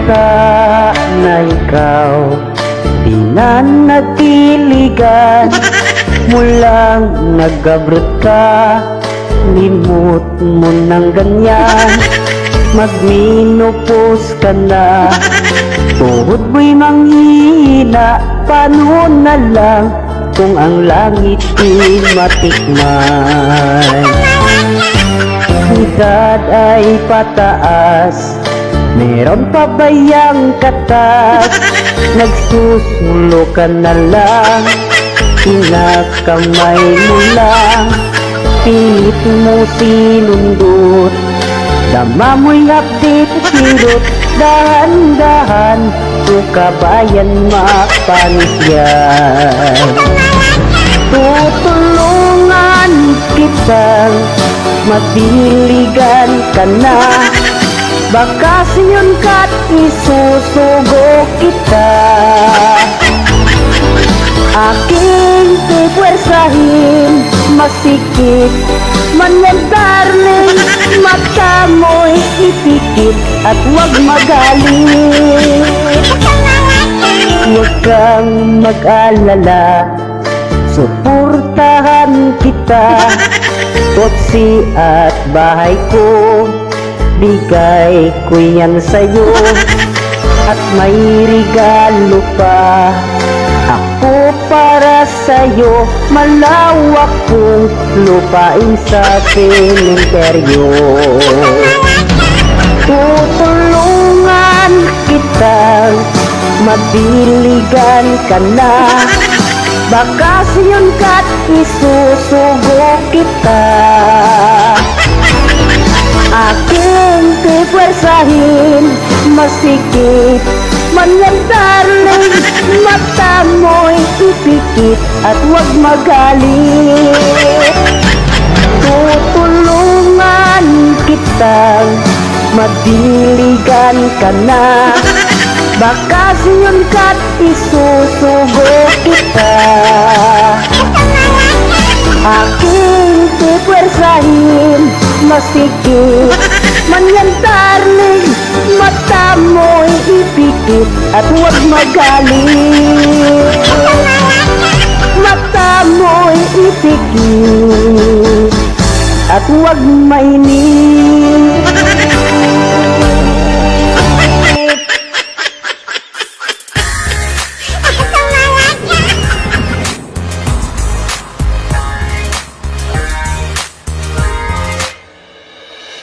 ka na ikaw di na nagtiligan, mulang nagabrot ka, limot mo ng ganyan, magminupos ka na, tuhod mo'y manghihina, paano na lang kung ang langit di matikman. Edad ay pataas, meron pa bayang katas, nagsusulo ka na lang, kinakamay mo lang, pilit mo sinundot, dama mo'y update sirot, dahan-dahan, kung kabayan mapanisyan. Tutulungan kitang mapiligan ka na, bakasyon ka't isusugo kita. Aking pipwersahin, masikip man yan darling, mata mo'y ipikit at huwag magalit. Huwag kang mag-alala, suportahan kita, kotse at bahay ko, bigay ko yan sa'yo, at may regalo pa ako para sa'yo, malawak kong lupain sa sementeryo. Tutulungan kitang mabiligan ka na, bakasyon ka't isusugo kita. Aking pipwersahin, masikip man yan darling, mata mo'y ipikit at huwag magalit. Tutulungan kitang madiligan ka na, bakasyon ka't isusugo kita. Aking pipwersahin, masikip man yan darling, mata mo'y ipikit at huwag magalit. Mata mo'y ipikit at huwag mainit.